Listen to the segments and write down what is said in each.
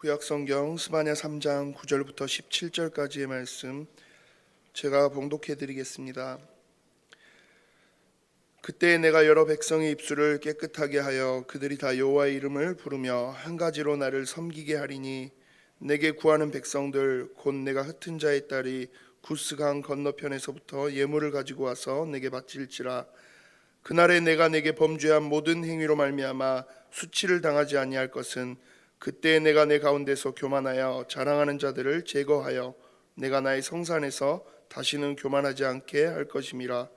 구약성경 스바냐 3장 9절부터 17절까지의 말씀 제가 봉독해 드리겠습니다. 그때 내가 여러 백성의 입술을 깨끗하게 하여 그들이 다 여호와의 이름을 부르며 한 가지로 나를 섬기게 하리니 내게 구하는 백성들 곧 내가 흩은 자의 딸이 구스강 건너편에서부터 예물을 가지고 와서 내게 바칠지라. 그날에 내가 내게 범죄한 모든 행위로 말미암아 수치를 당하지 아니할 것은 그때 내가 내 가운데서 교만하여 자랑하는 자들을 제거하여 내가 나의 성산에서 다시는 교만하지 않게 할 것임이라.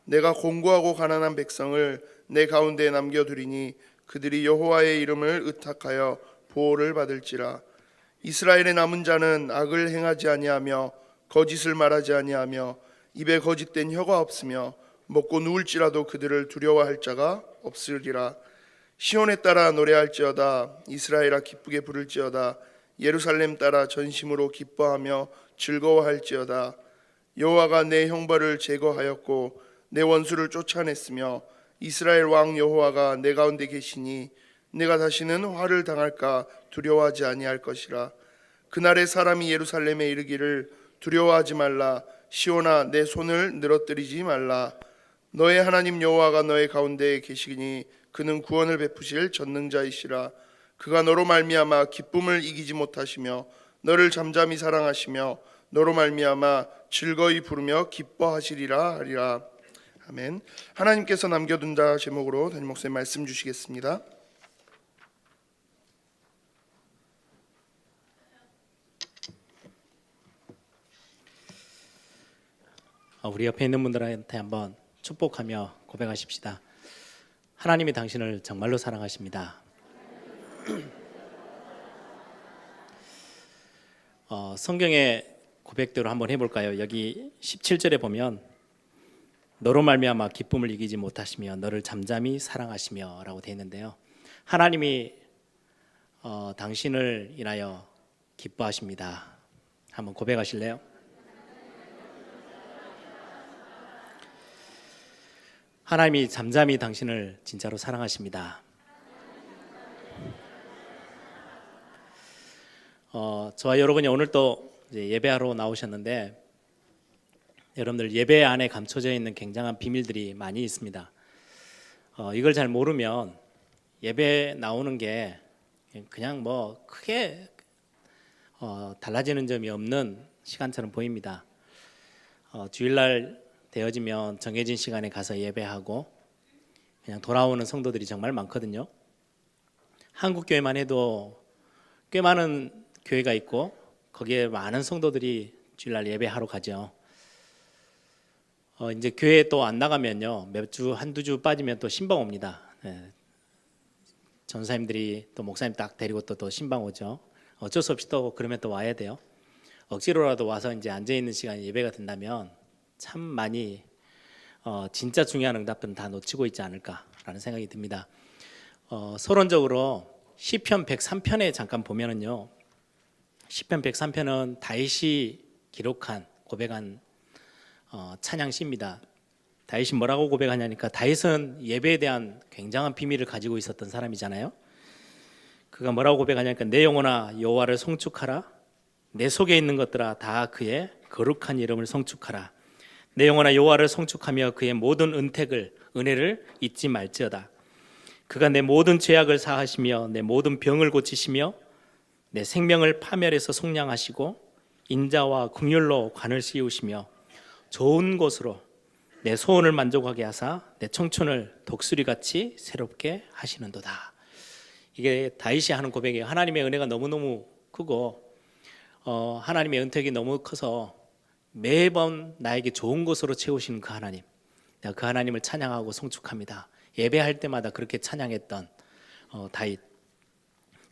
내가 공고하고 가난한 백성을 내 가운데에 남겨두리니 그들이 여호와의 이름을 의탁하여 보호를 받을지라. 이스라엘의 남은 자는 악을 행하지 아니하며 거짓을 말하지 아니하며 입에 거짓된 혀가 없으며 먹고 누울지라도 그들을 두려워할 자가 없으리라. 시온에 따라 노래할지어다. 이스라엘아 기쁘게 부를지어다. 예루살렘 따라 전심으로 기뻐하며 즐거워할지어다. 여호와가 내 형벌을 제거하였고 내 원수를 쫓아냈으며 이스라엘 왕 여호와가 내 가운데 계시니 내가 다시는 화를 당할까 두려워하지 아니할 것이라. 그날에 사람이 예루살렘에 이르기를 두려워하지 말라. 시온아 내 손을 늘어뜨리지 말라. 너의 하나님 여호와가 너의 가운데에 계시니 그는 구원을 베푸실 전능자이시라. 그가 너로 말미암아 기쁨을 이기지 못하시며 너를 잠잠히 사랑하시며 너로 말미암아 즐거이 부르며 기뻐하시리라 하리라. 아멘. 하나님께서 남겨둔 자 제목으로 담임 목사님 말씀 주시겠습니다. 우리 옆에 있는 분들한테 한번 축복하며 고백하십시다. 하나님이 당신을 정말로 사랑하십니다. 성경의 고백대로 한번 해볼까요? 여기 17절에 보면 너로 말미암아 기쁨을 이기지 못하시며 너를 잠잠히 사랑하시며 라고 되어 있는데요, 하나님이 당신을 인하여 기뻐하십니다. 한번 고백하실래요? 하나님이 잠잠히 당신을 진짜로 사랑하십니다. 저와 여러분이 오늘 또 이제 예배하러 나오셨는데, 여러분들 예배 안에 감춰져 있는 굉장한 비밀들이 많이 있습니다. 이걸 잘 모르면 예배 나오는 게 그냥 뭐 크게 달라지는 점이 없는 시간처럼 보입니다. 주일날 되어지면 정해진 시간에 가서 예배하고 그냥 돌아오는 성도들이 정말 많거든요. 한국 교회만 해도 꽤 많은 교회가 있고 거기에 많은 성도들이 주일날 예배하러 가죠. 이제 교회에 또 안 나가면요, 몇 주 한두 주 빠지면 또 신방 옵니다. 전사님들이 또 목사님 딱 데리고 또 신방 오죠. 어쩔 수 없이 또 그러면 또 와야 돼요. 억지로라도 와서 이제 앉아 있는 시간에 예배가 된다면 참 많이 진짜 중요한 응답들은 다 놓치고 있지 않을까라는 생각이 듭니다. 서론적으로 시편 103편에 잠깐 보면은요, 시편 103편은 다윗이 기록한 고백한 찬양시입니다. 다윗이 뭐라고 고백하냐니까, 다윗은 예배에 대한 굉장한 비밀을 가지고 있었던 사람이잖아요. 그가 뭐라고 고백하냐니까, 내 영혼아 여호와를 송축하라. 내 속에 있는 것들아 다 그의 거룩한 이름을 송축하라. 내 영혼아 여호와를 송축하며 그의 모든 은혜를 잊지 말지어다. 그가 내 모든 죄악을 사하시며 내 모든 병을 고치시며 내 생명을 파멸해서 속량하시고 인자와 긍휼로 관을 씌우시며 좋은 곳으로 내 소원을 만족하게 하사 내 청춘을 독수리같이 새롭게 하시는도다. 이게 다윗이 하는 고백이에요. 하나님의 은혜가 너무너무 크고 하나님의 은택이 너무 커서 매번 나에게 좋은 것으로 채우시는 그 하나님, 내가 그 하나님을 찬양하고 송축합니다. 예배할 때마다 그렇게 찬양했던 다윗.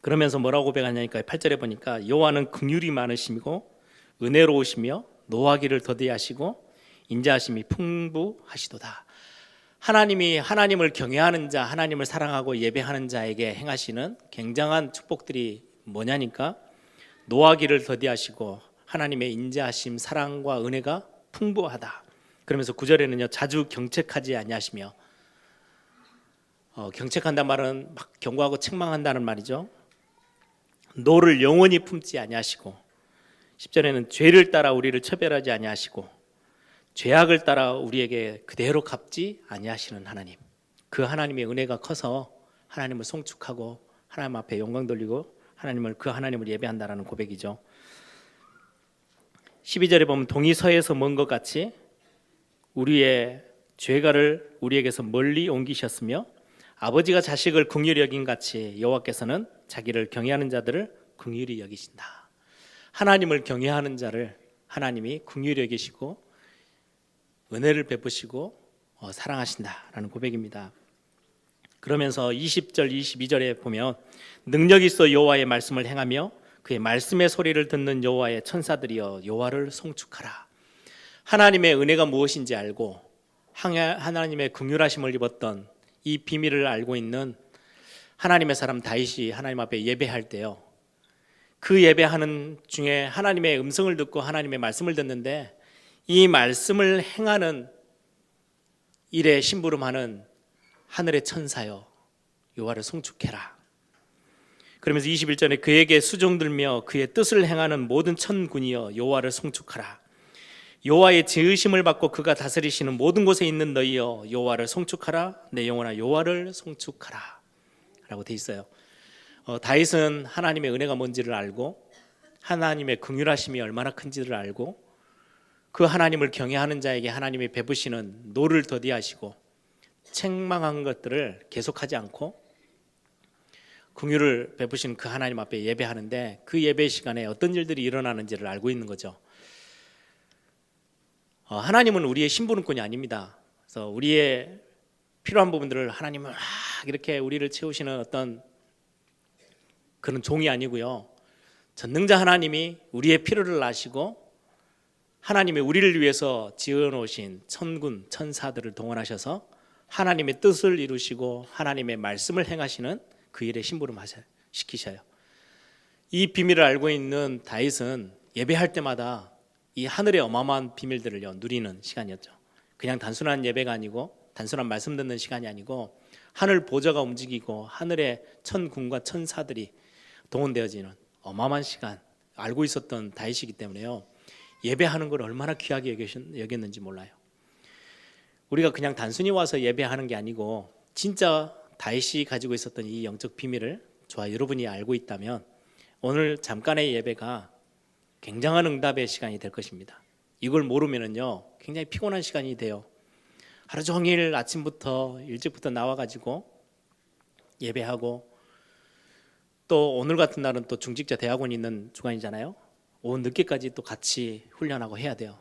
그러면서 뭐라고 고백하냐니까 8절에 보니까 여호와는 긍휼이 많으시고 은혜로우시며 노하기를 더디하시고 인자하심이 풍부하시도다. 하나님이 하나님을 경외하는 자, 하나님을 사랑하고 예배하는 자에게 행하시는 굉장한 축복들이 뭐냐니까, 노하기를 더디하시고 하나님의 인자하심, 사랑과 은혜가 풍부하다. 그러면서 9절에는요, 자주 경책하지 아니하시며, 경책한다는 말은 막 경고하고 책망한다는 말이죠. 노를 영원히 품지 아니하시고 10절에는 죄를 따라 우리를 처벌하지 아니하시고 죄악을 따라 우리에게 그대로 갚지 아니하시는 하나님, 그 하나님의 은혜가 커서 하나님을 송축하고 하나님 앞에 영광 돌리고 그 하나님을 예배한다라는 고백이죠. 12절에 보면 동이 서에서 먼 것 같이 우리의 죄가를 우리에게서 멀리 옮기셨으며 아버지가 자식을 긍휼히 여긴 같이 여호와께서는 자기를 경외하는 자들을 긍휼히 여기신다. 하나님을 경외하는 자를 하나님이 긍휼히 여기시고 은혜를 베푸시고 사랑하신다라는 고백입니다. 그러면서 20절 22절에 보면 능력 있어 여호와의 말씀을 행하며 그의 말씀의 소리를 듣는 여호와의 천사들이여 여호와를 송축하라. 하나님의 은혜가 무엇인지 알고 하나님의 긍휼하심을 입었던 이 비밀을 알고 있는 하나님의 사람 다윗이 하나님 앞에 예배할 때요, 그 예배하는 중에 하나님의 음성을 듣고 하나님의 말씀을 듣는데 이 말씀을 행하는 일에 심부름하는 하늘의 천사여 여호와를 송축해라. 그러면서 21절에 그에게 수종들며 그의 뜻을 행하는 모든 천군이여 여호와를 송축하라. 여호와의 지으심을 받고 그가 다스리시는 모든 곳에 있는 너희여 여호와를 송축하라. 내 영혼아 여호와를 송축하라 라고 돼 있어요. 다윗은 하나님의 은혜가 뭔지를 알고 하나님의 긍휼하심이 얼마나 큰지를 알고 그 하나님을 경외하는 자에게 하나님이 베푸시는 노를 더디하시고 책망한 것들을 계속하지 않고 긍휼을 베푸신 그 하나님 앞에 예배하는데 그 예배 시간에 어떤 일들이 일어나는지를 알고 있는 거죠. 하나님은 우리의 심부름꾼이 아닙니다. 그래서 우리의 필요한 부분들을 하나님은 이렇게 우리를 채우시는 어떤 그런 종이 아니고요. 전능자 하나님이 우리의 필요를 아시고 하나님이 우리를 위해서 지어놓으신 천군 천사들을 동원하셔서 하나님의 뜻을 이루시고 하나님의 말씀을 행하시는 그 일에 심부름 시키셔요. 이 비밀을 알고 있는 다윗은 예배할 때마다 이 하늘의 어마어마한 비밀들을 누리는 시간이었죠. 그냥 단순한 예배가 아니고 단순한 말씀 듣는 시간이 아니고 하늘 보좌가 움직이고 하늘의 천군과 천사들이 동원되어지는 어마어마한 시간 알고 있었던 다윗이기 때문에요. 예배하는 걸 얼마나 귀하게 여겼는지 몰라요. 우리가 그냥 단순히 와서 예배하는 게 아니고 진짜 다윗이 가지고 있었던 이 영적 비밀을 저와 여러분이 알고 있다면 오늘 잠깐의 예배가 굉장한 응답의 시간이 될 것입니다. 이걸 모르면은요 굉장히 피곤한 시간이 돼요. 하루 종일 아침부터 일찍부터 나와가지고 예배하고 또 오늘 같은 날은 또 중직자 대학원이 있는 주간이잖아요. 오후 늦게까지 또 같이 훈련하고 해야 돼요.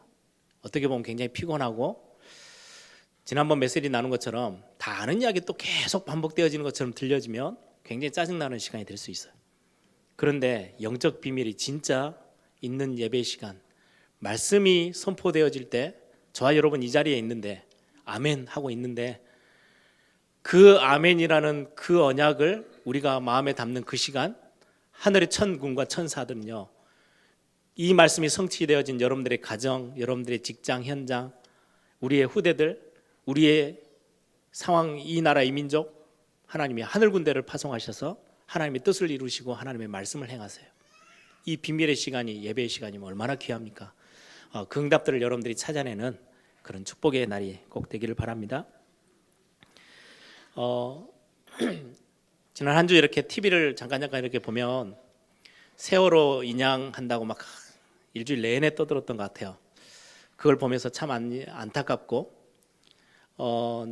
어떻게 보면 굉장히 피곤하고 지난번 메시지 나눈 것처럼 다 아는 이야기 또 계속 반복되어지는 것처럼 들려지면 굉장히 짜증나는 시간이 될 수 있어요. 그런데 영적 비밀이 진짜 있는 예배 시간, 말씀이 선포되어질 때 저와 여러분 이 자리에 있는데 아멘 하고 있는데 그 아멘이라는 그 언약을 우리가 마음에 담는 그 시간, 하늘의 천군과 천사들은요 이 말씀이 성취되어진 여러분들의 가정, 여러분들의 직장, 현장, 우리의 후대들, 우리의 상황, 이 나라, 이 민족, 하나님이 하늘 군대를 파송하셔서 하나님의 뜻을 이루시고 하나님의 말씀을 행하세요. 이 비밀의 시간이 예배의 시간이면 얼마나 귀합니까? 그 응답들을 여러분들이 찾아내는 그런 축복의 날이 꼭 되기를 바랍니다. 지난 한 주 이렇게 TV를 잠깐 이렇게 보면 세월호 인양한다고 막 일주일 내내 떠들었던 것 같아요. 그걸 보면서 참 안타깝고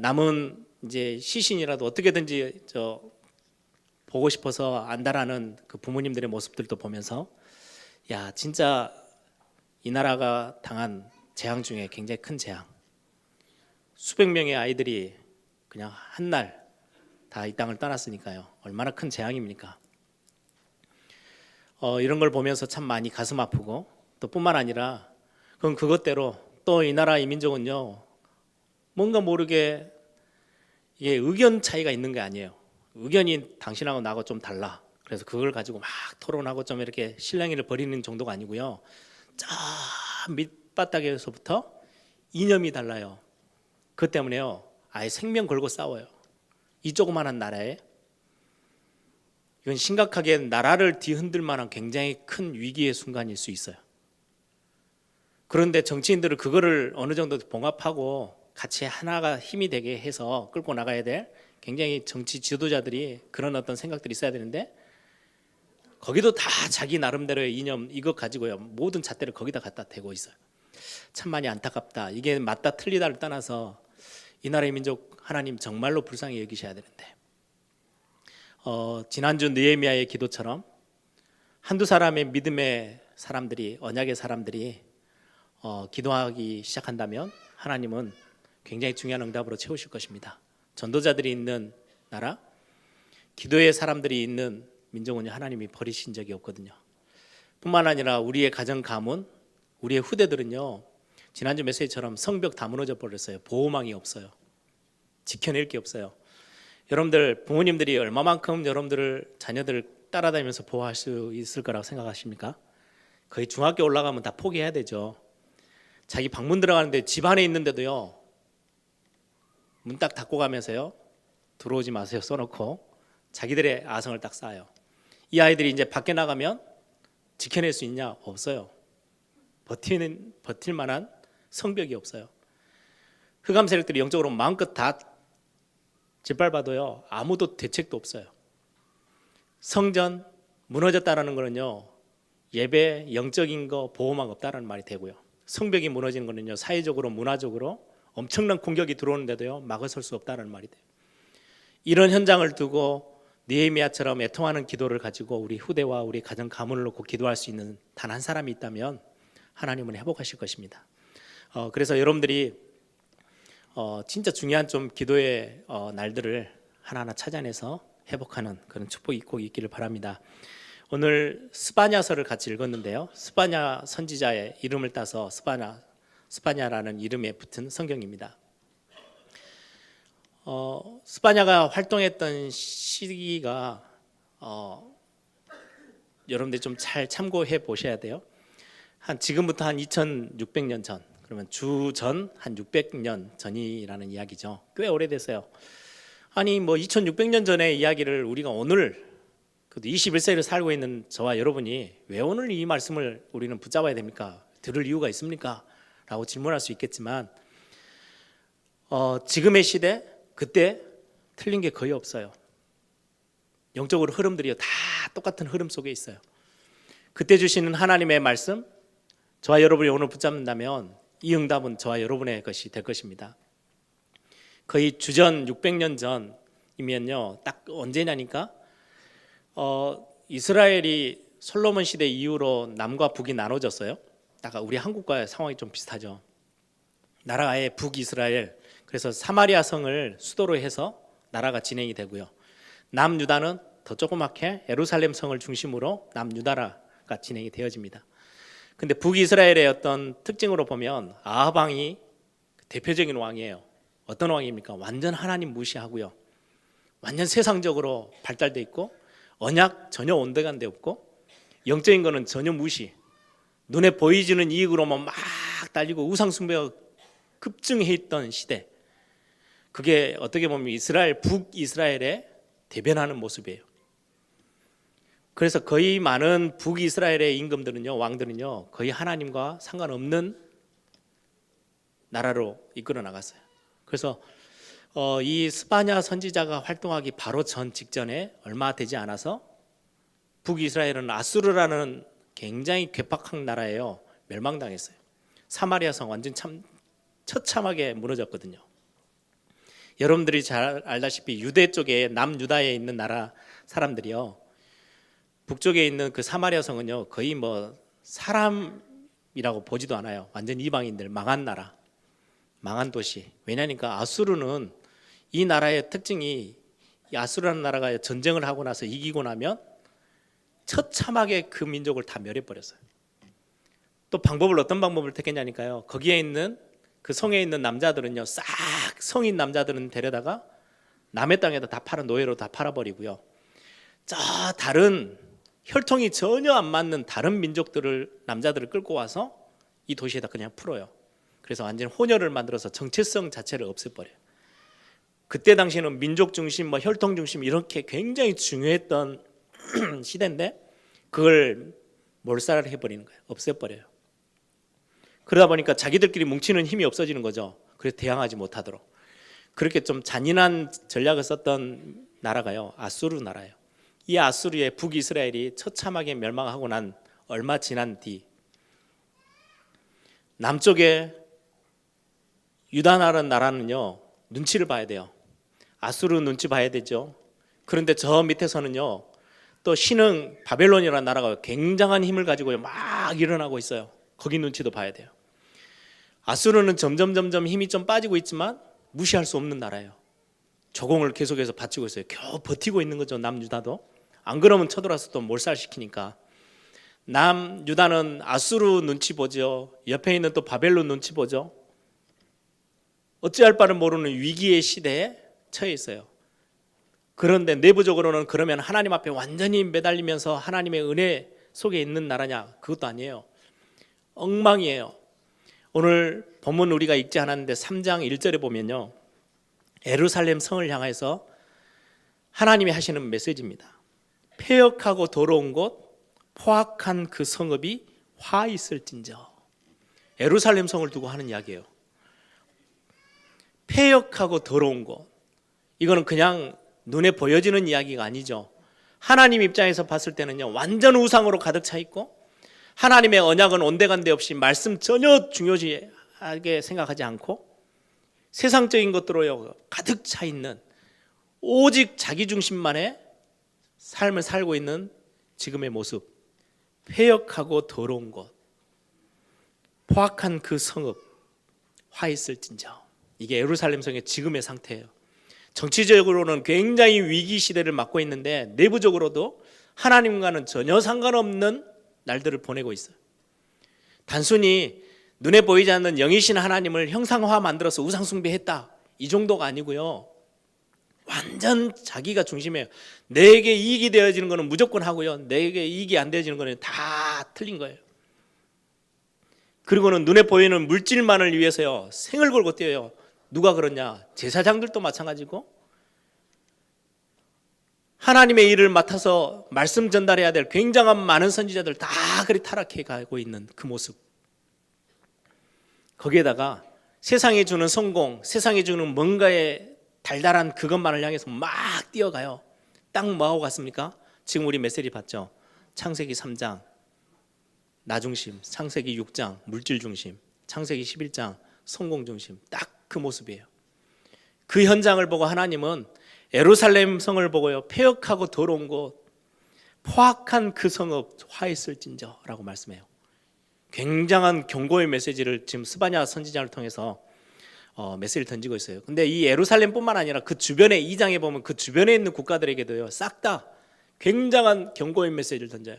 남은 이제 시신이라도 어떻게든지 보고 싶어서 안다라는 그 부모님들의 모습들도 보면서 야 진짜 이 나라가 당한 재앙 중에 굉장히 큰 재앙, 수백 명의 아이들이 그냥 한 날 다 이 땅을 떠났으니까요. 얼마나 큰 재앙입니까? 이런 걸 보면서 참 많이 가슴 아프고 또 뿐만 아니라 그건 그것대로 또 이 나라 이 민족은요 뭔가 모르게 이게 의견 차이가 있는 게 아니에요. 의견이 당신하고 나하고 좀 달라. 그래서 그걸 가지고 막 토론하고 좀 이렇게 실랑이를 벌이는 정도가 아니고요. 저 밑바닥에서부터 이념이 달라요. 그 때문에요. 아예 생명 걸고 싸워요. 이 조그마한 나라에 이건 심각하게 나라를 뒤흔들 만한 굉장히 큰 위기의 순간일 수 있어요. 그런데 정치인들은 그거를 어느 정도 봉합하고 같이 하나가 힘이 되게 해서 끌고 나가야 될 굉장히 정치 지도자들이 그런 어떤 생각들이 있어야 되는데, 거기도 다 자기 나름대로의 이념 이것 가지고요 모든 잣대를 거기다 갖다 대고 있어요. 참 많이 안타깝다. 이게 맞다 틀리다를 떠나서 이 나라의 민족 하나님 정말로 불쌍히 여기셔야 되는데, 지난주 느헤미야의 기도처럼 한두 사람의 믿음의 사람들이, 언약의 사람들이 기도하기 시작한다면 하나님은 굉장히 중요한 응답으로 채우실 것입니다. 전도자들이 있는 나라, 기도의 사람들이 있는 민족은 하나님이 버리신 적이 없거든요. 뿐만 아니라 우리의 가정 가문, 우리의 후대들은요 지난주 메시지처럼 성벽 다 무너져 버렸어요. 보호망이 없어요. 지켜낼 게 없어요. 여러분들 부모님들이 얼마만큼 여러분들을, 자녀들을 따라다니면서 보호할 수 있을 거라고 생각하십니까? 거의 중학교 올라가면 다 포기해야 되죠. 자기 방문 들어가는데 집 안에 있는데도요 문 딱 닫고 가면서요 들어오지 마세요 써놓고 자기들의 아성을 딱 쌓아요. 이 아이들이 이제 밖에 나가면 지켜낼 수 있냐? 없어요. 버틸 만한 성벽이 없어요. 흑암 세력들이 영적으로 마음껏 다 짓밟아도요 아무도 대책도 없어요. 성전 무너졌다라는 거는요 예배, 영적인 거 보호막 없다라는 말이 되고요, 성벽이 무너지는 거는요 사회적으로, 문화적으로 엄청난 공격이 들어오는데도요 막아설 수 없다는 말이 돼요. 이런 현장을 두고 느헤미야처럼 애통하는 기도를 가지고 우리 후대와 우리 가정 가문을 놓고 기도할 수 있는 단 한 사람이 있다면 하나님은 회복하실 것입니다. 그래서 여러분들이 진짜 중요한 좀 기도의 날들을 하나하나 찾아내서 회복하는 그런 축복이 꼭 있기를 바랍니다. 오늘 스바냐서를 같이 읽었는데요, 스바냐 선지자의 이름을 따서 스바냐라는 이름에 붙은 성경입니다. 스바냐가 활동했던 시기가 여러분들 좀 잘 참고해 보셔야 돼요. 지금부터 한 2600년 전, 그러면 주전 한 600년 전이라는 이야기죠. 꽤 오래됐어요. 아니 뭐 2600년 전의 이야기를 우리가 오늘 21세기를 살고 있는 저와 여러분이 왜 오늘 이 말씀을 우리는 붙잡아야 됩니까? 들을 이유가 있습니까? 라고 질문할 수 있겠지만 지금의 시대, 그때 틀린 게 거의 없어요. 영적으로 흐름들이 다 똑같은 흐름 속에 있어요. 그때 주시는 하나님의 말씀, 저와 여러분이 오늘 붙잡는다면 이 응답은 저와 여러분의 것이 될 것입니다. 거의 주전 600년 전이면요, 딱 언제냐니까 이스라엘이 솔로몬 시대 이후로 남과 북이 나눠졌어요. 딱 우리 한국과의 상황이 좀 비슷하죠. 나라가 아예 북이스라엘, 그래서 사마리아 성을 수도로 해서 나라가 진행이 되고요, 남유다는 더 조그맣게 예루살렘 성을 중심으로 남유다가 진행이 되어집니다. 근데 북이스라엘의 어떤 특징으로 보면 아합 왕이 대표적인 왕이에요. 어떤 왕입니까? 완전 하나님 무시하고요, 완전 세상적으로 발달돼 있고 언약 전혀 온데간데 없고 영적인 거는 전혀 무시, 눈에 보이지는 이익으로만 막 달리고 우상 숭배가 급증해 있던 시대, 그게 어떻게 보면 이스라엘, 북이스라엘의 대변하는 모습이에요. 그래서 거의 많은 북이스라엘의 임금들은요, 왕들은요, 거의 하나님과 상관없는 나라로 이끌어 나갔어요. 그래서 이 스바냐 선지자가 활동하기 바로 직전에 얼마 되지 않아서 북이스라엘은 아수르라는 굉장히 괴팍한 나라예요. 멸망당했어요. 사마리아 성 완전 처참하게 무너졌거든요. 여러분들이 잘 알다시피 유대 쪽에, 남유다에 있는 나라 사람들이요, 북쪽에 있는 그 사마리아 성은요 거의 뭐 사람이라고 보지도 않아요. 완전 이방인들, 망한 나라, 망한 도시. 왜냐니까 아수르는, 이 나라의 특징이, 이 아수르라는 나라가 전쟁을 하고 나서 이기고 나면 처참하게 그 민족을 다 멸해버렸어요. 또 어떤 방법을 택했냐니까요, 거기에 있는 그 성에 있는 남자들은요, 싹 성인 남자들은 데려다가 남의 땅에다 다 팔아, 노예로 다 팔아버리고요, 저 다른 혈통이 전혀 안 맞는 다른 민족들을, 남자들을 끌고 와서 이 도시에다 그냥 풀어요. 그래서 완전 혼혈을 만들어서 정체성 자체를 없애버려요. 그때 당시에는 민족 중심, 혈통 중심 이렇게 굉장히 중요했던 시대인데 그걸 몰살을 해버리는 거예요. 없애버려요. 그러다 보니까 자기들끼리 뭉치는 힘이 없어지는 거죠. 그래서 대항하지 못하도록. 그렇게 좀 잔인한 전략을 썼던 나라가요, 아수르 나라예요. 이 아수르의 북이스라엘이 처참하게 멸망하고 난 얼마 지난 뒤 남쪽에 유다라는 나라는요, 눈치를 봐야 돼요. 아수르 눈치 봐야 되죠. 그런데 저 밑에서는요, 또 신흥 바벨론이라는 나라가 굉장한 힘을 가지고 막 일어나고 있어요. 거기 눈치도 봐야 돼요. 아수르는 점점 힘이 좀 빠지고 있지만 무시할 수 없는 나라예요. 조공을 계속해서 바치고 있어요. 겨우 버티고 있는 거죠, 남유다도. 안 그러면 쳐들어와서 또 몰살시키니까. 남유다는 아수르 눈치 보죠. 옆에 있는 또 바벨론 눈치 보죠. 어찌할 바를 모르는 위기의 시대에 처해 있어요. 그런데 내부적으로는 그러면 하나님 앞에 완전히 매달리면서 하나님의 은혜 속에 있는 나라냐? 그것도 아니에요. 엉망이에요. 오늘 본문 우리가 읽지 않았는데 3장 1절에 보면요, 예루살렘 성을 향해서 하나님이 하시는 메시지입니다. 폐역하고 더러운 곳, 포악한 그 성읍이 화 있을진저. 예루살렘 성을 두고 하는 이야기예요. 폐역하고 더러운 곳, 이거는 그냥 눈에 보여지는 이야기가 아니죠. 하나님 입장에서 봤을 때는요, 완전 우상으로 가득 차 있고 하나님의 언약은 온데간데 없이 말씀 전혀 중요시하게 생각하지 않고 세상적인 것들로 가득 차 있는, 오직 자기 중심만의 삶을 살고 있는 지금의 모습, 폐역하고 더러운 곳, 포악한 그 성읍, 화 있을진저. 이게 예루살렘 성의 지금의 상태예요. 정치적으로는 굉장히 위기 시대를 맞고 있는데 내부적으로도 하나님과는 전혀 상관없는 날들을 보내고 있어요. 단순히 눈에 보이지 않는 영이신 하나님을 형상화 만들어서 우상숭배했다, 이 정도가 아니고요, 완전 자기가 중심이에요. 내게 이익이 되어지는 것은 무조건 하고요, 내게 이익이 안 되어지는 것은 다 틀린 거예요. 그리고는 눈에 보이는 물질만을 위해서요, 생을 걸고 뛰어요. 누가 그러냐? 제사장들도 마찬가지고, 하나님의 일을 맡아서 말씀 전달해야 될 굉장한 많은 선지자들 다 그리 타락해 가고 있는 그 모습. 거기에다가 세상에 주는 성공, 세상에 주는 뭔가의 달달한 그것만을 향해서 막 뛰어가요. 딱 뭐하고 갔습니까? 지금 우리 메시지 봤죠? 창세기 3장 나 중심, 창세기 6장 물질 중심, 창세기 11장 성공 중심, 딱 그 모습이에요. 그 현장을 보고 하나님은 예루살렘 성을 보고요, 폐역하고 더러운 곳, 포악한 그 성읍 화 있을진저 라고 말씀해요. 굉장한 경고의 메시지를 지금 스바냐 선지자를 통해서 메시지를 던지고 있어요. 근데 이 예루살렘뿐만 아니라 그 주변에, 2장에 보면 그 주변에 있는 국가들에게도요, 싹 다 굉장한 경고의 메시지를 던져요.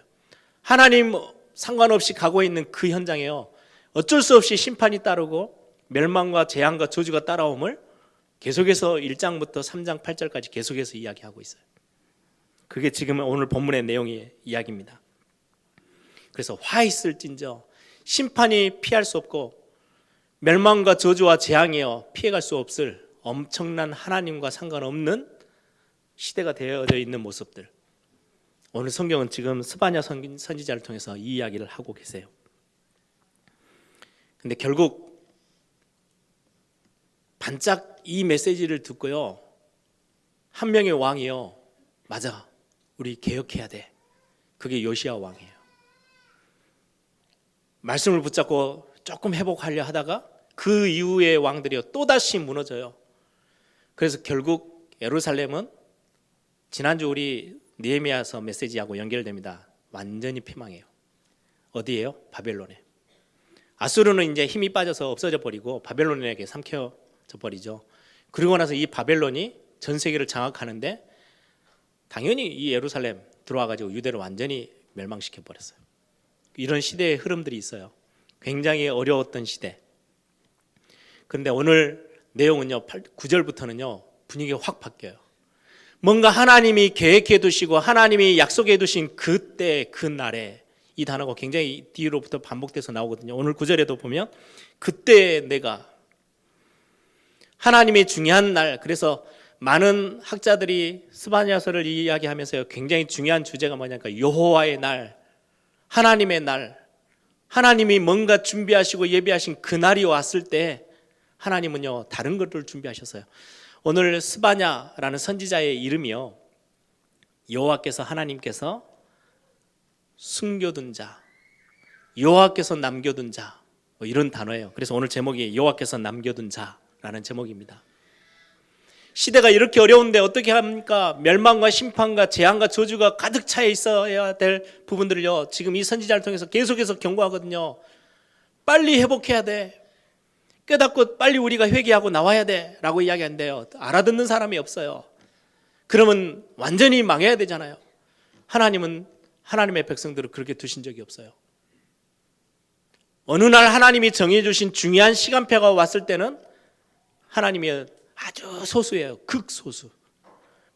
하나님 상관없이 가고 있는 그 현장에요, 어쩔 수 없이 심판이 따르고 멸망과 재앙과 저주가 따라옴을 계속해서 1장부터 3장 8절까지 계속해서 이야기하고 있어요. 그게 지금 오늘 본문의 내용의 이야기입니다. 그래서 화 있을진저, 심판이 피할 수 없고 멸망과 저주와 재앙이요 피해갈 수 없을 엄청난 하나님과 상관없는 시대가 되어져 있는 모습들, 오늘 성경은 지금 스바냐 선지자를 통해서 이 이야기를 하고 계세요. 근데 결국 반짝 이 메시지를 듣고요, 한 명의 왕이요, 맞아, 우리 개혁해야 돼. 그게 요시야 왕이에요. 말씀을 붙잡고 조금 회복하려 하다가 그 이후의 왕들이요 또다시 무너져요. 그래서 결국 예루살렘은 지난주 우리 느헤미야서 메시지하고 연결됩니다. 완전히 패망해요. 어디예요? 바벨론에. 아수르는 이제 힘이 빠져서 없어져 버리고 바벨론에게 삼켜져 버리죠. 그리고 나서 이 바벨론이 전 세계를 장악하는데 당연히 이 예루살렘 들어와 가지고 유대를 완전히 멸망시켜 버렸어요. 이런 시대의 흐름들이 있어요. 굉장히 어려웠던 시대. 그런데 오늘 내용은요, 9절부터는요 분위기가 확 바뀌어요. 뭔가 하나님이 계획해 두시고 하나님이 약속해 두신 그때 그날에, 이 단어가 굉장히 뒤로부터 반복돼서 나오거든요. 오늘 9절에도 보면 그때 내가, 하나님의 중요한 날, 그래서 많은 학자들이 스바냐서를 이야기하면서요, 굉장히 중요한 주제가 뭐냐니까 여호와의 날, 하나님의 날, 하나님이 뭔가 준비하시고 예비하신 그 날이 왔을 때 하나님은요 다른 것들을 준비하셨어요. 오늘 스바냐라는 선지자의 이름이요, 여호와께서 하나님께서 숨겨둔 자, 여호와께서 남겨둔 자, 뭐 이런 단어예요. 그래서 오늘 제목이 여호와께서 남겨둔 자라는 제목입니다. 시대가 이렇게 어려운데 어떻게 합니까? 멸망과 심판과 재앙과 저주가 가득 차 있어야 될 부분들을요, 지금 이 선지자를 통해서 계속해서 경고하거든요. 빨리 회복해야 돼, 깨닫고 빨리 우리가 회개하고 나와야 돼 라고 이야기하는데요, 알아듣는 사람이 없어요. 그러면 완전히 망해야 되잖아요. 하나님은 하나님의 백성들을 그렇게 두신 적이 없어요. 어느 날 하나님이 정해주신 중요한 시간표가 왔을 때는 하나님이 아주 소수예요. 극소수.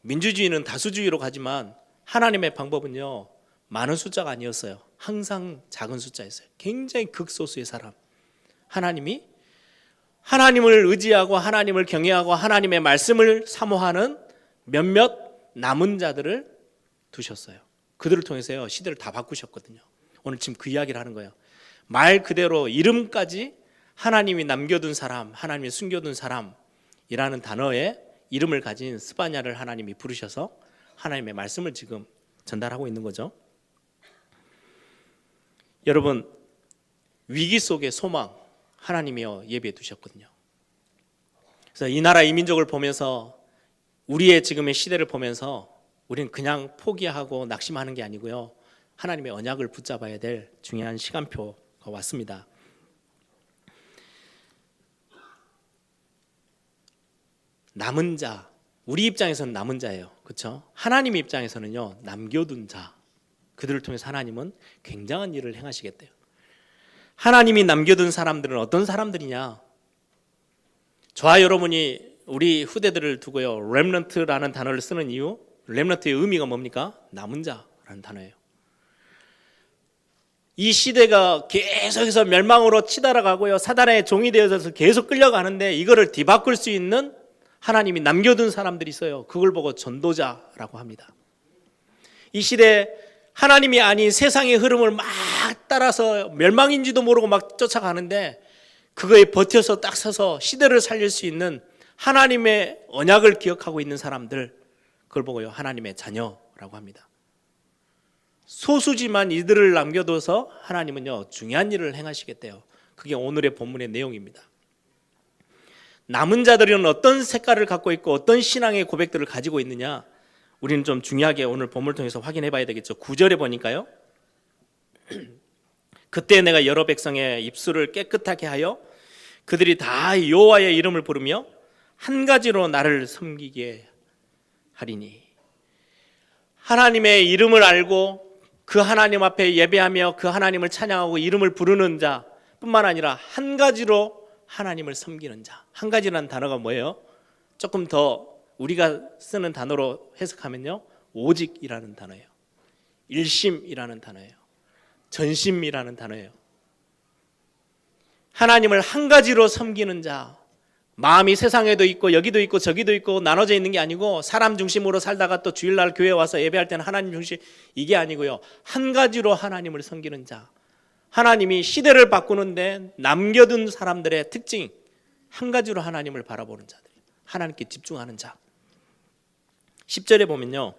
민주주의는 다수주의로 가지만 하나님의 방법은요 많은 숫자가 아니었어요. 항상 작은 숫자였어요. 굉장히 극소수의 사람, 하나님이 하나님을 의지하고 하나님을 경외하고 하나님의 말씀을 사모하는 몇몇 남은 자들을 두셨어요. 그들을 통해서요 시대를 다 바꾸셨거든요. 오늘 지금 그 이야기를 하는 거예요. 말 그대로 이름까지 하나님이 남겨둔 사람, 하나님이 숨겨둔 사람이라는 단어의 이름을 가진 스바냐를 하나님이 부르셔서 하나님의 말씀을 지금 전달하고 있는 거죠. 여러분, 위기 속의 소망 하나님이요 예비해 두셨거든요. 그래서 이 나라 이 민족을 보면서, 우리의 지금의 시대를 보면서 우리는 그냥 포기하고 낙심하는 게 아니고요, 하나님의 언약을 붙잡아야 될 중요한 시간표가 왔습니다. 남은 자, 우리 입장에서는 남은 자예요, 그렇죠? 하나님 입장에서는요 남겨둔 자, 그들을 통해서 하나님은 굉장한 일을 행하시겠대요. 하나님이 남겨둔 사람들은 어떤 사람들이냐? 저와 여러분이 우리 후대들을 두고요 렘넌트라는 단어를 쓰는 이유, 렘넌트의 의미가 뭡니까? 남은 자라는 단어예요. 이 시대가 계속해서 멸망으로 치달아가고요, 사단의 종이 되어서 계속 끌려가는데 이거를 뒤바꿀 수 있는 하나님이 남겨둔 사람들이 있어요. 그걸 보고 전도자라고 합니다. 이 시대에 하나님이 아닌 세상의 흐름을 막 따라서 멸망인지도 모르고 막 쫓아가는데 그거에 버텨서 딱 서서 시대를 살릴 수 있는 하나님의 언약을 기억하고 있는 사람들, 그걸 보고요 하나님의 자녀라고 합니다. 소수지만 이들을 남겨둬서 하나님은요 중요한 일을 행하시겠대요. 그게 오늘의 본문의 내용입니다. 남은 자들은 어떤 색깔을 갖고 있고 어떤 신앙의 고백들을 가지고 있느냐, 우리는 좀 중요하게 오늘 본문을 통해서 확인해 봐야 되겠죠. 9절에 보니까요, 그때 내가 여러 백성의 입술을 깨끗하게 하여 그들이 다 여호와의 이름을 부르며 한 가지로 나를 섬기게 하리니. 하나님의 이름을 알고 그 하나님 앞에 예배하며 그 하나님을 찬양하고 이름을 부르는 자 뿐만 아니라 한 가지로 하나님을 섬기는 자. 한 가지라는 단어가 뭐예요? 조금 더 우리가 쓰는 단어로 해석하면요 오직이라는 단어예요. 일심이라는 단어예요. 전심이라는 단어예요. 하나님을 한 가지로 섬기는 자. 마음이 세상에도 있고 여기도 있고 저기도 있고 나눠져 있는 게 아니고, 사람 중심으로 살다가 또 주일날 교회 와서 예배할 때는 하나님 중심, 이게 아니고요 한 가지로 하나님을 섬기는 자. 하나님이 시대를 바꾸는데 남겨둔 사람들의 특징, 한 가지로 하나님을 바라보는 자들, 하나님께 집중하는 자. 10절에 보면요,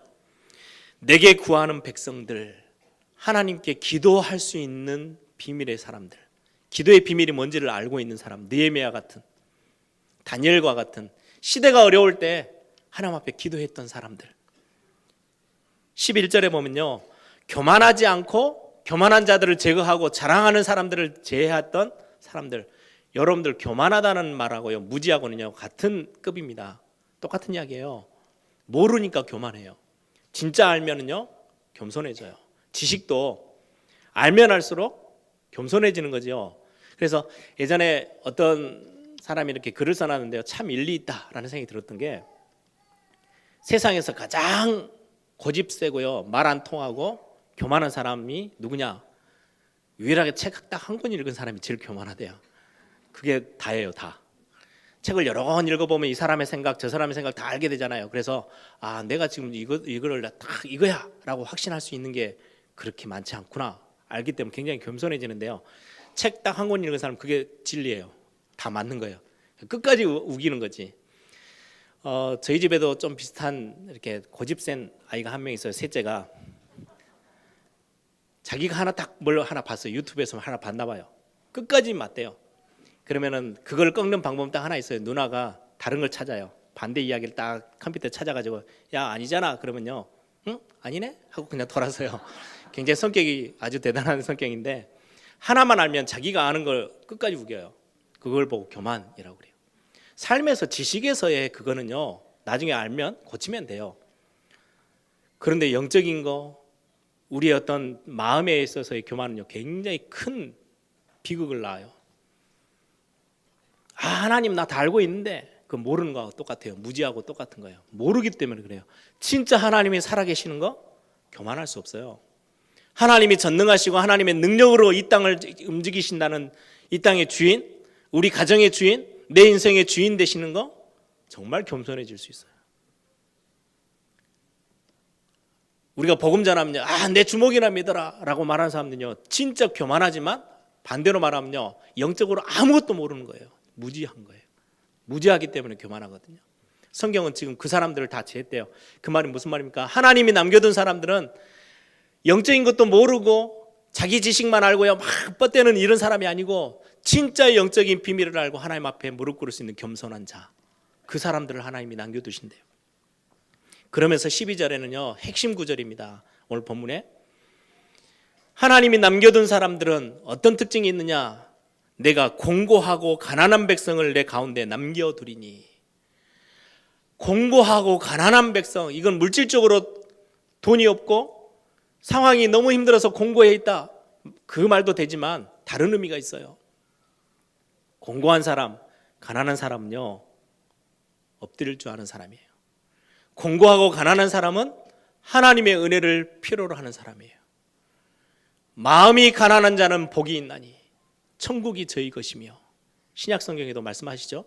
내게 구하는 백성들, 하나님께 기도할 수 있는 비밀의 사람들, 기도의 비밀이 뭔지를 알고 있는 사람, 느헤미야 같은, 다니엘과 같은, 시대가 어려울 때 하나님 앞에 기도했던 사람들. 11절에 보면요, 교만하지 않고 교만한 자들을 제거하고 자랑하는 사람들을 제외했던 사람들. 여러분들 교만하다는 말하고요 무지하고는요 같은 급입니다. 똑같은 이야기예요. 모르니까 교만해요. 진짜 알면은요 겸손해져요. 지식도 알면 알수록 겸손해지는 거죠. 그래서 예전에 어떤 사람이 이렇게 글을 써놨는데요, 참 일리 있다라는 생각이 들었던 게, 세상에서 가장 고집세고요 말 안 통하고 교만한 사람이 누구냐? 유일하게 책 딱 한 권 읽은 사람이 제일 교만하대요. 그게 다예요, 다. 책을 여러 권 읽어보면 이 사람의 생각, 저 사람의 생각 다 알게 되잖아요. 그래서 내가 지금 이거를 딱 이거야라고 확신할 수 있는 게 그렇게 많지 않구나 알기 때문에 굉장히 겸손해지는데요. 책 딱 한 권 읽은 사람 그게 진리예요. 다 맞는 거예요. 끝까지 우기는 거지. 저희 집에도 좀 비슷한 이렇게 고집센 아이가 한 명 있어요. 셋째가 자기가 하나 딱 뭘 하나 봤어요. 유튜브에서 하나 봤나 봐요. 끝까지 맞대요. 그러면은 그걸 꺾는 방법 딱 하나 있어요. 누나가 다른 걸 찾아요. 반대 이야기를 딱 컴퓨터에 찾아가지고 야 아니잖아 그러면요, 응 아니네 하고 그냥 돌아서요. 굉장히 성격이 아주 대단한 성격인데 하나만 알면 자기가 아는 걸 끝까지 우겨요. 그걸 보고 교만이라고 그래요. 삶에서 지식에서의 그거는요 나중에 알면 고치면 돼요. 그런데 영적인 거 우리의 어떤 마음에 있어서의 교만은요 굉장히 큰 비극을 낳아요. 하나님 나 다 알고 있는데 그 모르는 거하고 똑같아요. 무지하고 똑같은 거예요. 모르기 때문에 그래요. 진짜 하나님이 살아계시는 거 교만할 수 없어요. 하나님이 전능하시고 하나님의 능력으로 이 땅을 움직이신다는 이 땅의 주인, 우리 가정의 주인, 내 인생의 주인 되시는 거 정말 겸손해질 수 있어요. 우리가 복음 전하면요, 내 주먹이나 믿어라 라고 말하는 사람들은요 진짜 교만하지만 반대로 말하면요 영적으로 아무것도 모르는 거예요. 무지한 거예요. 무지하기 때문에 교만하거든요. 성경은 지금 그 사람들을 다 제했대요. 그 말이 무슨 말입니까? 하나님이 남겨둔 사람들은 영적인 것도 모르고 자기 지식만 알고요 막 뻗대는 이런 사람이 아니고 진짜 영적인 비밀을 알고 하나님 앞에 무릎 꿇을 수 있는 겸손한 자, 그 사람들을 하나님이 남겨두신대요. 그러면서 12절에는요 핵심 구절입니다. 오늘 본문에 하나님이 남겨둔 사람들은 어떤 특징이 있느냐? 내가 공고하고 가난한 백성을 내 가운데 남겨두리니. 공고하고 가난한 백성, 이건 물질적으로 돈이 없고 상황이 너무 힘들어서 공고해 있다, 그 말도 되지만 다른 의미가 있어요. 공고한 사람, 가난한 사람은요 엎드릴 줄 아는 사람이에요. 공고하고 가난한 사람은 하나님의 은혜를 필요로 하는 사람이에요. 마음이 가난한 자는 복이 있나니 천국이 저희 것이며, 신약 성경에도 말씀하시죠.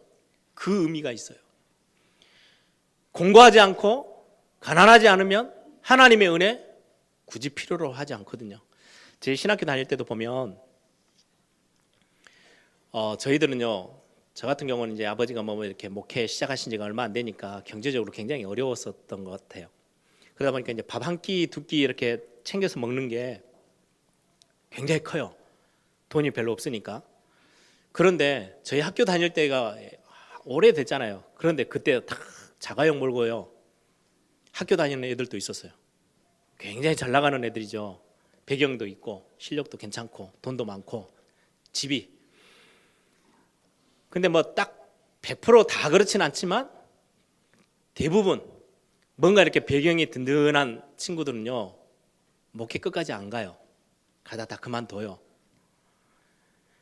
그 의미가 있어요. 공고하지 않고 가난하지 않으면 하나님의 은혜 굳이 필요로 하지 않거든요. 제 신학교 다닐 때도 보면 저희들은요, 저 같은 경우는 이제 아버지가 뭐 이렇게 목회 시작하신 지가 얼마 안 되니까 경제적으로 굉장히 어려웠었던 것 같아요. 그러다 보니까 이제 밥 한 끼, 두 끼 이렇게 챙겨서 먹는 게 굉장히 커요. 돈이 별로 없으니까. 그런데 저희 학교 다닐 때가 오래됐잖아요. 그런데 그때 다 자가용 몰고요 학교 다니는 애들도 있었어요. 굉장히 잘 나가는 애들이죠. 배경도 있고 실력도 괜찮고 돈도 많고 집이. 근데 뭐 딱 100%다 그렇진 않지만 대부분 뭔가 이렇게 배경이 든든한 친구들은요 목회 끝까지 안 가요. 가다 다 그만둬요.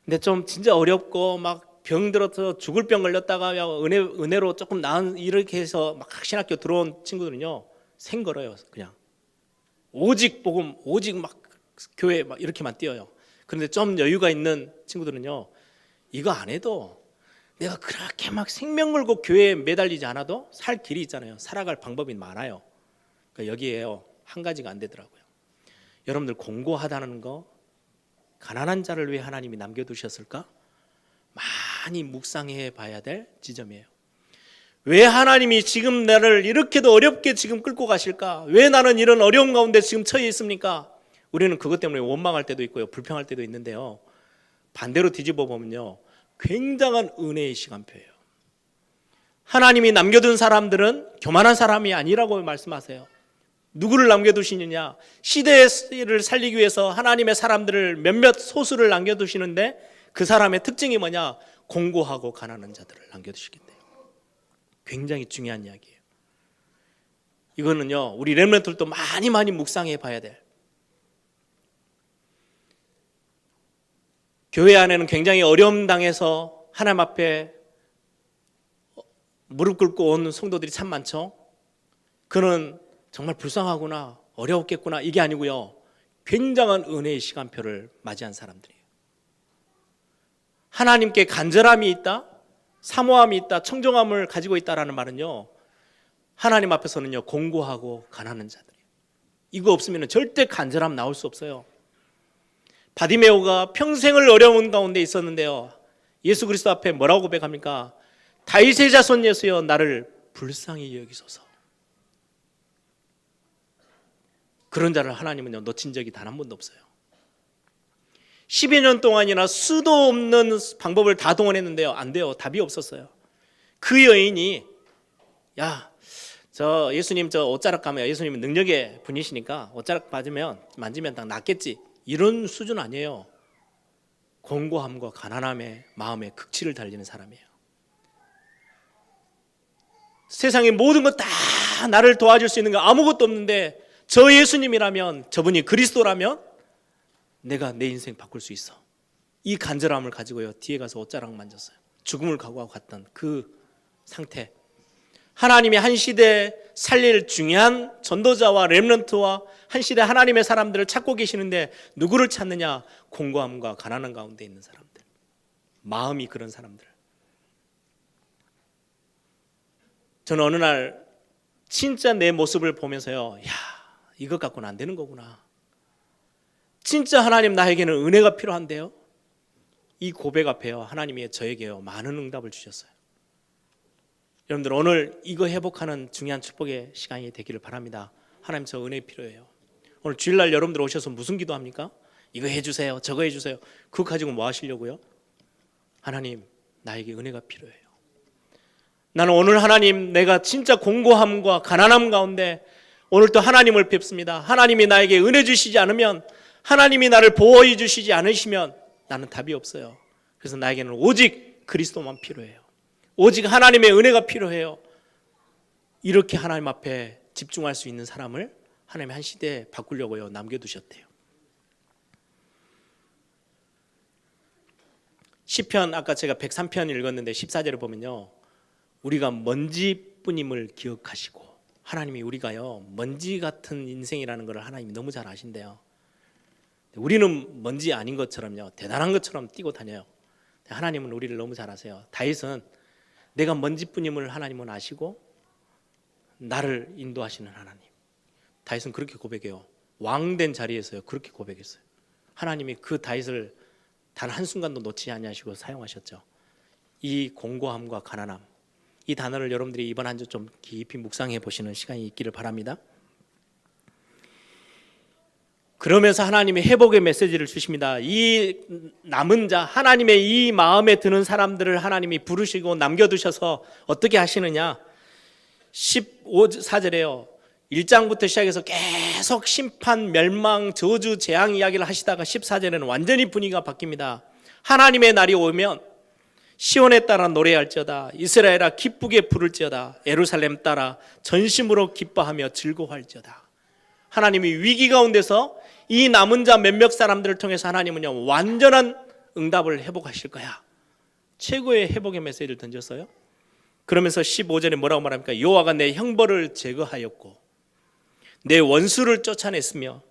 근데 좀 진짜 어렵고 막 병 들어서 죽을 병 걸렸다가 은혜로 조금 나은 이렇게 해서 막 신학교 들어온 친구들은요 생걸어요. 그냥 오직 복음, 오직 막 교회 막 이렇게만 뛰어요. 그런데 좀 여유가 있는 친구들은요 이거 안 해도 내가 그렇게 막 생명 걸고 교회에 매달리지 않아도 살 길이 있잖아요. 살아갈 방법이 많아요. 그러니까 여기에요 한 가지가 안 되더라고요. 여러분들 공고하다는 거, 가난한 자를 왜 하나님이 남겨두셨을까? 많이 묵상해 봐야 될 지점이에요. 왜 하나님이 지금 나를 이렇게도 어렵게 지금 끌고 가실까? 왜 나는 이런 어려운 가운데 지금 처해 있습니까? 우리는 그것 때문에 원망할 때도 있고요, 불평할 때도 있는데요, 반대로 뒤집어 보면요 굉장한 은혜의 시간표예요. 하나님이 남겨둔 사람들은 교만한 사람이 아니라고 말씀하세요. 누구를 남겨두시느냐? 시대를 살리기 위해서 하나님의 사람들을 몇몇 소수를 남겨두시는데 그 사람의 특징이 뭐냐? 공고하고 가난한 자들을 남겨두시겠대요. 굉장히 중요한 이야기예요. 이거는요 우리 렘넌트들도 많이 묵상해 봐야 돼. 교회 안에는 굉장히 어려움 당해서 하나님 앞에 무릎 꿇고 온 성도들이 참 많죠. 그는 정말 불쌍하구나, 어려웠겠구나, 이게 아니고요 굉장한 은혜의 시간표를 맞이한 사람들이에요. 하나님께 간절함이 있다, 사모함이 있다, 청정함을 가지고 있다라는 말은요, 하나님 앞에서는요 공고하고 가난한 자들이에요. 이거 없으면 절대 간절함 나올 수 없어요. 바디메오가 평생을 어려운 가운데 있었는데요, 예수 그리스도 앞에 뭐라고 고백합니까? 다윗의 자손 예수여 나를 불쌍히 여기소서. 그런 자를 하나님은요 놓친 적이 단 한 번도 없어요. 12년 동안이나 수도 없는 방법을 다 동원했는데요, 안 돼요. 답이 없었어요. 그 여인이 저 예수님 저 옷자락 가면, 예수님은 능력의 분이시니까 옷자락 만지면 딱 낫겠지, 이런 수준 아니에요. 공고함과 가난함의 마음에 극치를 달리는 사람이에요. 세상의 모든 것 다 나를 도와줄 수 있는 거 아무것도 없는데 저 예수님이라면, 저분이 그리스도라면 내가 내 인생 바꿀 수 있어. 이 간절함을 가지고요 뒤에 가서 옷자락 만졌어요. 죽음을 각오하고 갔던 그 상태. 하나님이 한 시대 살릴 중요한 전도자와 렘넌트와 한 시대 하나님의 사람들을 찾고 계시는데 누구를 찾느냐? 공고함과 가난한 가운데 있는 사람들, 마음이 그런 사람들. 저는 어느 날 진짜 내 모습을 보면서요, 이것 갖고는 안 되는 거구나. 진짜 하나님 나에게는 은혜가 필요한데요, 이 고백 앞에요 하나님이 저에게요 많은 응답을 주셨어요. 여러분들 오늘 이거 회복하는 중요한 축복의 시간이 되기를 바랍니다. 하나님 저 은혜 필요해요. 오늘 주일날 여러분들 오셔서 무슨 기도합니까? 이거 해주세요, 저거 해주세요. 그거 가지고 뭐 하시려고요? 하나님 나에게 은혜가 필요해요. 나는 오늘 하나님, 내가 진짜 공고함과 가난함 가운데 오늘 또 하나님을 뵙습니다. 하나님이 나에게 은혜 주시지 않으면, 하나님이 나를 보호해 주시지 않으시면 나는 답이 없어요. 그래서 나에게는 오직 그리스도만 필요해요. 오직 하나님의 은혜가 필요해요. 이렇게 하나님 앞에 집중할 수 있는 사람을 하나님이 한 시대에 바꾸려고요 남겨두셨대요. 시편, 아까 제가 103편 읽었는데 14절을 보면요, 우리가 먼지뿐임을 기억하시고, 하나님이 우리가요 먼지 같은 인생이라는 걸 하나님이 너무 잘 아신대요. 우리는 먼지 아닌 것처럼요 대단한 것처럼 뛰고 다녀요. 하나님은 우리를 너무 잘 아세요. 다윗은 내가 먼지뿐임을 하나님은 아시고 나를 인도하시는 하나님. 다윗은 그렇게 고백해요. 왕된 자리에서요 그렇게 고백했어요. 하나님이 그 다윗을 단 한순간도 놓치지 아니하시고 사용하셨죠. 이 공고함과 가난함, 이 단어를 여러분들이 이번 한 주 좀 깊이 묵상해 보시는 시간이 있기를 바랍니다. 그러면서 하나님이 회복의 메시지를 주십니다. 이 남은 자, 하나님의 이 마음에 드는 사람들을 하나님이 부르시고 남겨두셔서 어떻게 하시느냐? 14절에요 1장부터 시작해서 계속 심판, 멸망, 저주, 재앙 이야기를 하시다가 14절에는 완전히 분위기가 바뀝니다. 하나님의 날이 오면 시온에 따라 노래할지어다, 이스라엘아 기쁘게 부를지어다, 예루살렘 따라 전심으로 기뻐하며 즐거워할지어다. 하나님이 위기 가운데서 이 남은 자 몇몇 사람들을 통해서 하나님은요 완전한 응답을 회복하실 거야. 최고의 회복의 메시지를 던졌어요. 그러면서 15절에 뭐라고 말합니까? 여호와가 내 형벌을 제거하였고 내 원수를 쫓아냈으며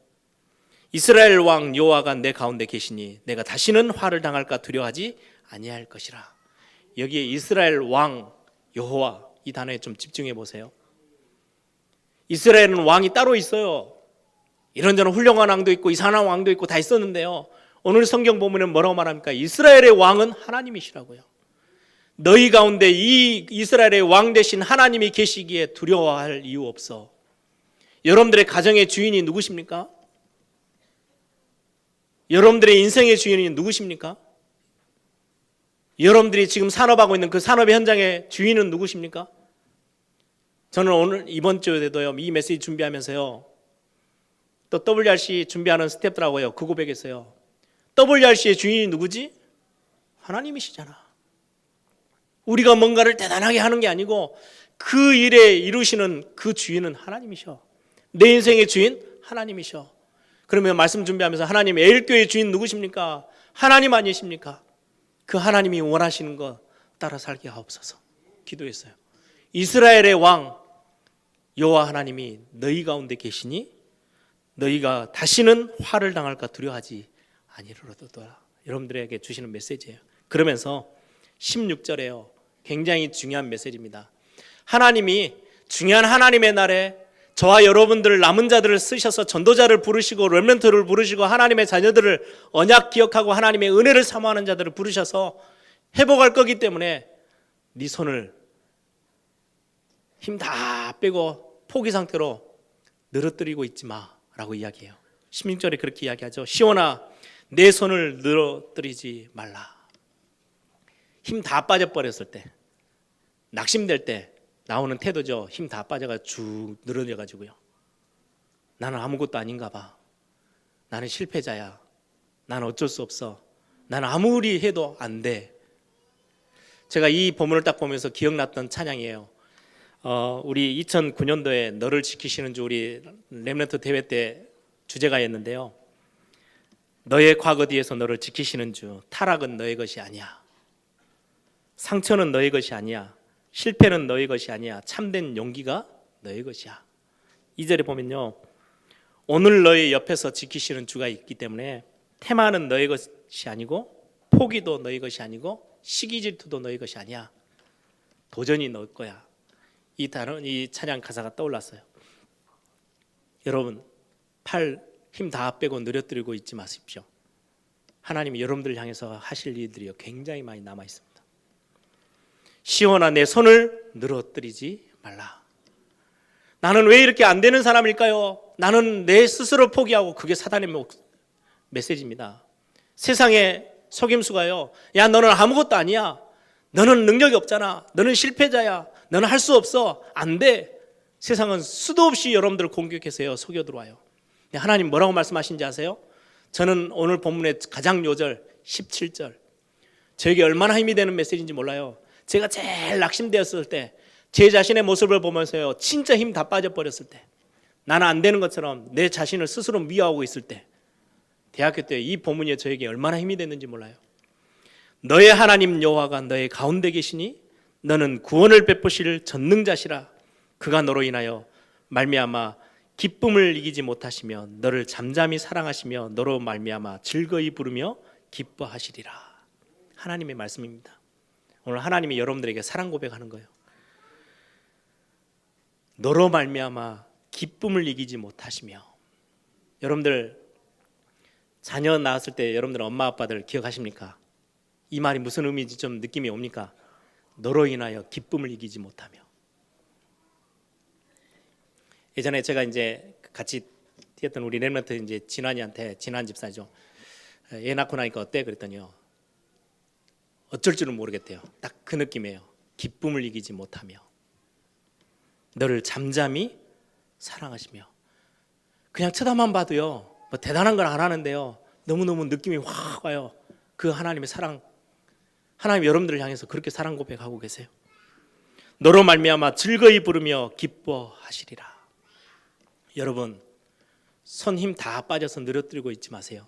이스라엘 왕 여호와가 내 가운데 계시니 내가 다시는 화를 당할까 두려워하지 아니할 것이라. 여기에 이스라엘 왕 여호와, 이 단어에 좀 집중해 보세요. 이스라엘은 왕이 따로 있어요. 이런저런 훌륭한 왕도 있고 이상한 왕도 있고 다 있었는데요, 오늘 성경 보면은 뭐라고 말합니까? 이스라엘의 왕은 하나님이시라고요. 너희 가운데 이 이스라엘의 왕 되신 하나님이 계시기에 두려워할 이유 없어. 여러분들의 가정의 주인이 누구십니까? 여러분들의 인생의 주인이 누구십니까? 여러분들이 지금 산업하고 있는 그 산업의 현장의 주인은 누구십니까? 저는 오늘 이번 주에도요 이 메시지 준비하면서요 또 WRC 준비하는 스태프들하고요 그 고백했어요. WRC의 주인이 누구지? 하나님이시잖아. 우리가 뭔가를 대단하게 하는 게 아니고 그 일에 이루시는 그 주인은 하나님이셔. 내 인생의 주인 하나님이셔. 그러면 말씀 준비하면서 하나님, 애일교회의 주인 누구십니까? 하나님 아니십니까? 그 하나님이 원하시는 것 따라 살게 하옵소서 기도했어요. 이스라엘의 왕 여호와 하나님이 너희 가운데 계시니 너희가 다시는 화를 당할까 두려워하지 아니로도다. 여러분들에게 주시는 메시지예요. 그러면서 16절에요 굉장히 중요한 메시지입니다. 하나님이 중요한 하나님의 날에 저와 여러분들 남은 자들을 쓰셔서 전도자를 부르시고 렘넌트를 부르시고 하나님의 자녀들을 언약 기억하고 하나님의 은혜를 사모하는 자들을 부르셔서 회복할 거기 때문에 네 손을 힘 다 빼고 포기 상태로 늘어뜨리고 있지 마라고 이야기해요. 16절에 그렇게 이야기하죠. 시온아 내 손을 늘어뜨리지 말라. 힘 다 빠져버렸을 때, 낙심될 때 나오는 태도죠. 힘 다 빠져가 쭉 늘어져가지고요. 나는 아무것도 아닌가 봐. 나는 실패자야. 나는 어쩔 수 없어. 나는 아무리 해도 안 돼. 제가 이 본문을 딱 보면서 기억났던 찬양이에요. 우리 2009년도에 너를 지키시는 주 우리 렘넌트 대회 때 주제가였는데요. 너의 과거 뒤에서 너를 지키시는 주. 타락은 너의 것이 아니야. 상처는 너의 것이 아니야. 실패는 너의 것이 아니야. 참된 용기가 너의 것이야. 2절에 보면요, 오늘 너의 옆에서 지키시는 주가 있기 때문에 태만은 너의 것이 아니고 포기도 너의 것이 아니고 시기 질투도 너의 것이 아니야. 도전이 너의 거야. 이 찬양 가사가 떠올랐어요. 여러분 팔 힘 다 빼고 늘어뜨리고 있지 마십시오. 하나님이 여러분들을 향해서 하실 일들이 굉장히 많이 남아 있습니다. 시온아 내 손을 늘어뜨리지 말라. 나는 왜 이렇게 안 되는 사람일까요? 나는 내 스스로 포기하고, 그게 사단의 메시지입니다. 세상의 속임수가요, 야 너는 아무것도 아니야. 너는 능력이 없잖아. 너는 실패자야. 너는 할 수 없어. 안 돼. 세상은 수도 없이 여러분들을 공격해서요 속여 들어와요. 하나님 뭐라고 말씀하신지 아세요? 저는 오늘 본문의 가장 요절 17절, 저에게 얼마나 힘이 되는 메시지인지 몰라요. 제가 제일 낙심되었을 때, 제 자신의 모습을 보면서요 진짜 힘 다 빠져버렸을 때, 나는 안 되는 것처럼 내 자신을 스스로 미워하고 있을 때, 대학교 때 이 본문이 저에게 얼마나 힘이 됐는지 몰라요. 너의 하나님 여호와가 너의 가운데 계시니 너는 구원을 베푸실 전능자시라. 그가 너로 인하여 말미암아 기쁨을 이기지 못하시며 너를 잠잠히 사랑하시며 너로 말미암아 즐거이 부르며 기뻐하시리라. 하나님의 말씀입니다. 오늘 하나님이 여러분들에게 사랑 고백하는 거예요. 너로 말미암아 기쁨을 이기지 못하시며. 여러분들 자녀 낳았을 때 여러분들 엄마 아빠들 기억하십니까? 이 말이 무슨 의미인지 좀 느낌이 옵니까? 너로 인하여 기쁨을 이기지 못하며. 예전에 제가 이제 같이 뛰었던 우리 렘넌트 이제 진환 집사죠. 애 낳고 나니까 어때? 그랬더니요, 어쩔 줄은 모르겠대요. 딱 그 느낌이에요. 기쁨을 이기지 못하며 너를 잠잠히 사랑하시며. 그냥 쳐다만 봐도요 뭐 대단한 건 안 하는데요 너무너무 느낌이 확 와요. 그 하나님의 사랑, 하나님 여러분들을 향해서 그렇게 사랑 고백하고 계세요. 너로 말미암아 즐거이 부르며 기뻐하시리라. 여러분 손 힘 다 빠져서 늘어뜨리고 있지 마세요.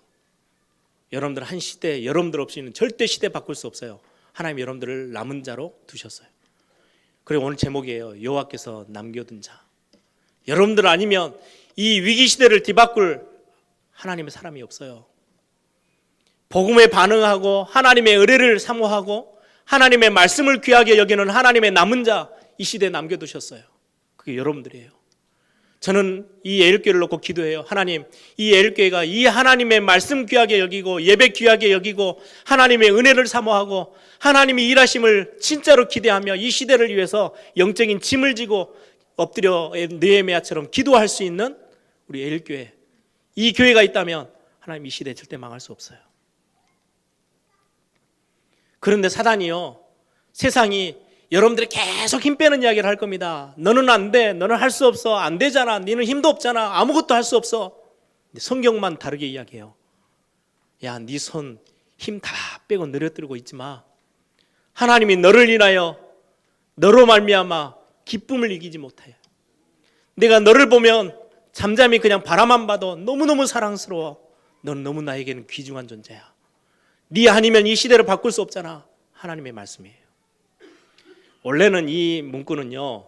여러분들 한 시대, 여러분들 없이는 절대 시대 바꿀 수 없어요. 하나님 여러분들을 남은 자로 두셨어요. 그리고 오늘 제목이에요. 여호와께서 남겨둔 자. 여러분들 아니면 이 위기 시대를 뒤바꿀 하나님의 사람이 없어요. 복음에 반응하고 하나님의 의뢰를 사모하고 하나님의 말씀을 귀하게 여기는 하나님의 남은 자, 이 시대에 남겨두셨어요. 그게 여러분들이에요. 저는 이 애일교회를 놓고 기도해요. 하나님, 이 애일교회가 이 하나님의 말씀 귀하게 여기고 예배 귀하게 여기고 하나님의 은혜를 사모하고 하나님이 일하심을 진짜로 기대하며 이 시대를 위해서 영적인 짐을 지고 엎드려 느헤미야처럼 기도할 수 있는 우리 애일교회, 이 교회가 있다면 하나님 이 시대에 절대 망할 수 없어요. 그런데 사단이요, 세상이 여러분들이 계속 힘 빼는 이야기를 할 겁니다. 너는 안 돼. 너는 할 수 없어. 안 되잖아. 너는 힘도 없잖아. 아무것도 할 수 없어. 성경만 다르게 이야기해요. 야, 네 손 힘 다 빼고 늘어뜨리고 있지 마. 하나님이 너를 인하여 너로 말미암아 기쁨을 이기지 못해. 내가 너를 보면 잠잠히 그냥 바라만 봐도 너무너무 사랑스러워. 넌 너무 나에게는 귀중한 존재야. 네 아니면 이 시대를 바꿀 수 없잖아. 하나님의 말씀이에요. 원래는 이 문구는요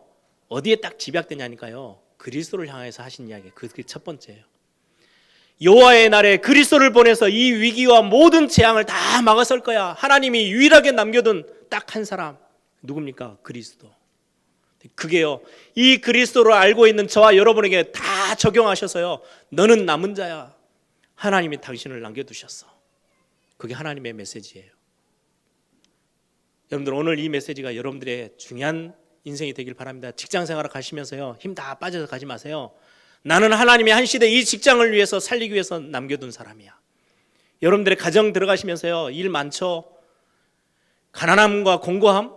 어디에 딱 집약되냐니까요, 그리스도를 향해서 하신 이야기. 그게 첫 번째예요. 여호와의 날에 그리스도를 보내서 이 위기와 모든 재앙을 다 막아설 거야. 하나님이 유일하게 남겨둔 딱 한 사람, 누굽니까? 그리스도. 그게요, 이 그리스도를 알고 있는 저와 여러분에게 다 적용하셔서요, 너는 남은 자야, 하나님이 당신을 남겨두셨어. 그게 하나님의 메시지예요. 여러분들, 오늘 이 메시지가 여러분들의 중요한 인생이 되길 바랍니다. 직장생활을 가시면서요, 힘 다 빠져서 가지 마세요. 나는 하나님의 한 시대 이 직장을 위해서 살리기 위해서 남겨둔 사람이야. 여러분들의 가정 들어가시면서요, 일 많죠? 가난함과 공고함,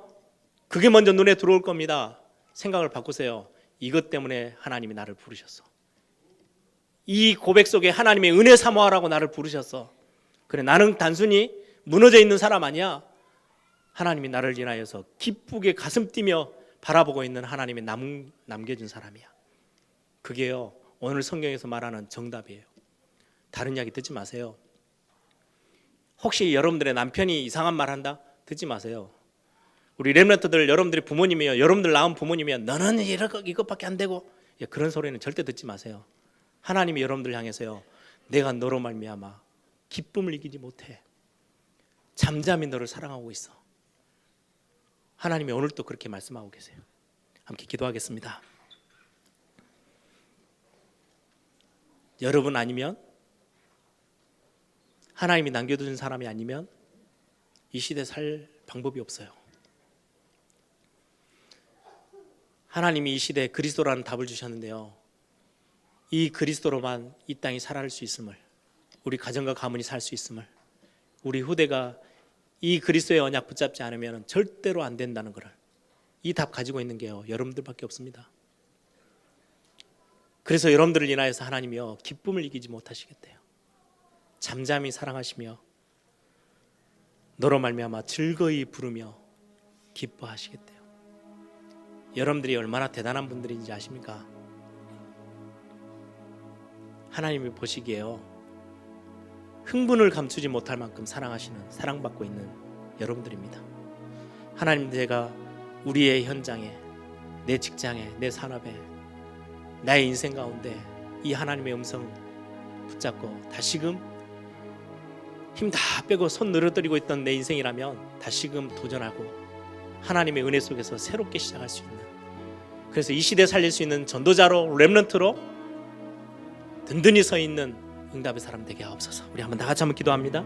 그게 먼저 눈에 들어올 겁니다. 생각을 바꾸세요. 이것 때문에 하나님이 나를 부르셨어. 이 고백 속에 하나님의 은혜 사모하라고 나를 부르셨어. 그래, 나는 단순히 무너져 있는 사람 아니야. 하나님이 나를 인하여서 기쁘게 가슴 뛰며 바라보고 있는 하나님의 남겨준 사람이야. 그게요, 오늘 성경에서 말하는 정답이에요. 다른 이야기 듣지 마세요. 혹시 여러분들의 남편이 이상한 말 한다? 듣지 마세요. 우리 렘넌트들, 여러분들이 부모님이요, 여러분들 낳은 부모님이요, 너는 이것밖에 안 되고, 그런 소리는 절대 듣지 마세요. 하나님이 여러분들 향해서요, 내가 너로 말미암아 기쁨을 이기지 못해. 잠잠히 너를 사랑하고 있어. 하나님이 오늘 또 그렇게 말씀하고 계세요. 함께 기도하겠습니다. 여러분 아니면, 하나님이 남겨둔 사람이 아니면 이 시대 살 방법이 없어요. 하나님이 이 시대에 그리스도라는 답을 주셨는데요, 이 그리스도로만 이 땅이 살아갈 수 있음을, 우리 가정과 가문이 살 수 있음을, 우리 후대가 이 그리스도의 언약 붙잡지 않으면 절대로 안 된다는 것을, 이 답 가지고 있는 게요, 여러분들밖에 없습니다. 그래서 여러분들을 인하여서 하나님이요, 기쁨을 이기지 못하시겠대요. 잠잠히 사랑하시며 너로 말미암아 즐거이 부르며 기뻐하시겠대요. 여러분들이 얼마나 대단한 분들인지 아십니까? 하나님이 보시기에요, 흥분을 감추지 못할 만큼 사랑하시는, 사랑받고 있는 여러분들입니다. 하나님, 제가 우리의 현장에, 내 직장에, 내 산업에, 나의 인생 가운데 이 하나님의 음성 붙잡고 다시금 힘 다 빼고 손 늘어뜨리고 있던 내 인생이라면 다시금 도전하고 하나님의 은혜 속에서 새롭게 시작할 수 있는, 그래서 이 시대 살릴 수 있는 전도자로, 렘넌트로 든든히 서 있는 응답의 사람 되게 하옵소서. 우리 한번 다 같이 한번 기도합니다.